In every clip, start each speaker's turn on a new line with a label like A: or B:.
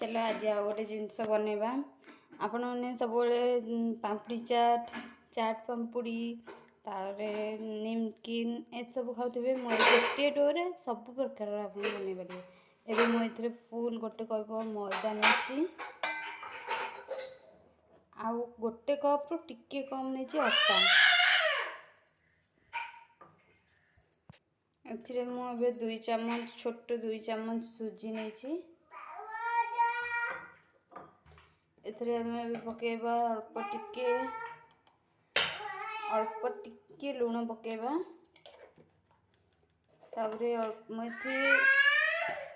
A: चलो आज आ गोटे जिनस बनवा आपण मैंने सब पापड़ी चाट चाट पापड़ी तारे निमकिन ए सब खाऊे मोर गोटे डोरे सब प्रकार आप बनई पारे। एवं मुझे फुल गोटे कप मैदा नहीं आउ गोटे कप रु टिके कम नहीं अटा ए मुझे 2 चामच छोट 2 चामच सुजी नहीं एथरे हमें पकेबा अल्प टिके लुण पकेबा तापरे मुझे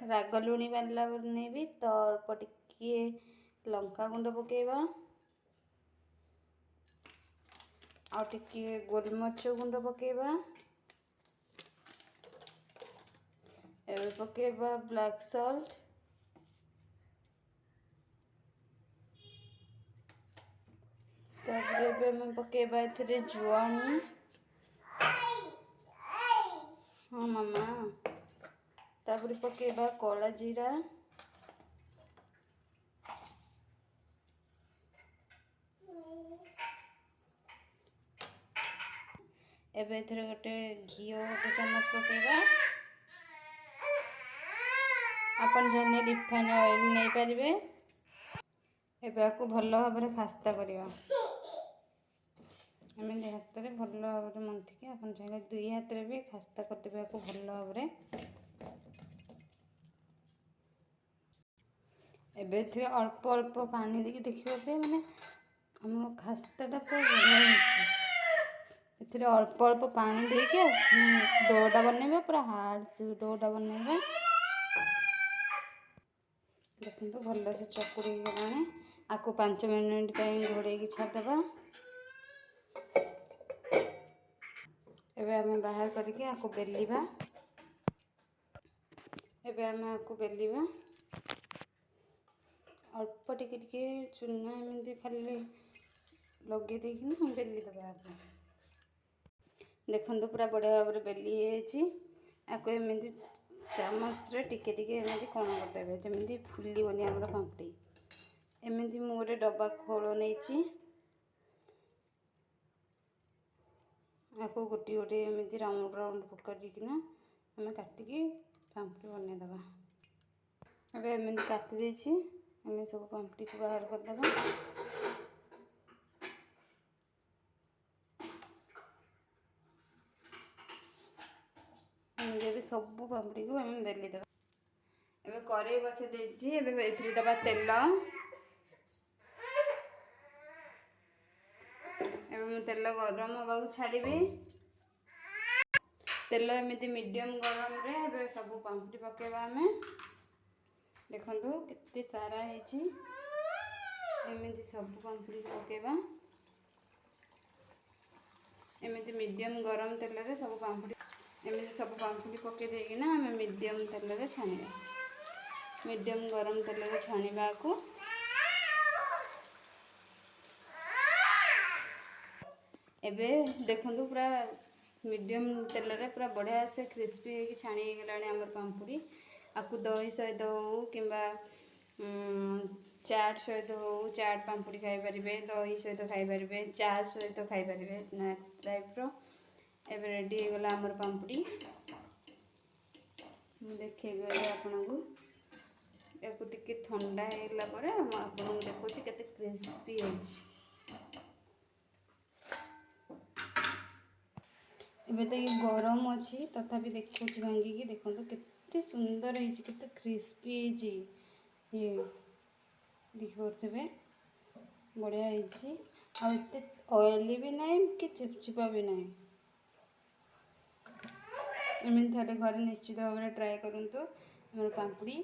A: राग लुणी बांधला बनेबी तो अल्प टिके लंका गुंड पकेबा आ टिके गोलमरिच गुंड पकेबा एबे पकेबा ब्लैक सॉल्ट तापरे मैं पकेबा एथरे जुआन हाँ मामा तापरे पकेबा कला जीरा एबे एथरे गोटे घी गोटे चम्मच पकेबा अपन जने रिफाइन ऑयल नहीं पारिबे। एबे आको भलो भाबरे खास्ता करिवा एमती हाथ में भल भाव मंथिकी आप चाहिए 2 हाथ में भी खास्ता करदेवे को भल भाव एबे अल्प अल्प पानी देके देखिए से माने हम खास्ताटा पूरा बढ़िया अल्प अल्प पानी देके डोटा बनइबे पूरा हार्ड डोटा बनइबे देखते तो भल से चकुड़ी गलाने आपको 5 मिनट घोड़े की छाड़देवा एबे हमें बाहर करके आपको बेलिबा एबे हमें आपको बेलिबा अल्प टिके चूना एमती खाली लगे देना हम बेली दबा देखो पूरा बढ़िया भाव बेली आपको एमती चामच टिके टिके एमती कण करदेवे जमी फुलबनी आम पापड़ी एमती मु गोटे डब्बा खोल नहीं आपको गोटे गोटे एमती राउंड राउंड करना हमें काटिकी पापड़ी बनईदबा अब एमती काटी देछि हमें सब पापड़ी को बाहर करदबा भी सब पापड़ी को हमें बेली दबा एबे कड़ाई बसे देछि एबे एथरे दबा तेल तेल गरम होगा छाड़ी तेल एमती मीडियम गरम रे सब पापड़ी पकेबा हमें देखो केते सारा है एमती सब पापड़ी पकेबा एमती मीडियम गरम तेल रे सब पापड़ी एमती सब पापड़ी पके देना हमें मीडियम तेल रे छाणिबा मीडियम गरम तेल रे छाणिबा को एबे देखो पूरा मीडियम तेल रे पूरा बढ़िया से क्रिस्पी होगी छाणी गलानी आमर पापड़ी आपको दही सहित हो कि चाट सहित हो चाट पापड़ी खाई पारे दही सहित खाई पारे चा सहित खाई पारे स्नैक्स टाइप रो एबे रेडी हो गला आमर पापड़ी देखेबे आपन को याको टिके ठंडा हेला परे हम आपन को देखौछि केते क्रिस्पी होछि एबे तो ये गरम अच्छी तथापि देखो भांगिकी देखो केते सुंदर है केते क्रिस्पी है ये देख पारे बढ़िया है ऑयली भी नहीं कि चिपचिपा भी नहीं एमती थे घर निश्चित भाव ट्राए करूँ तो पापड़ी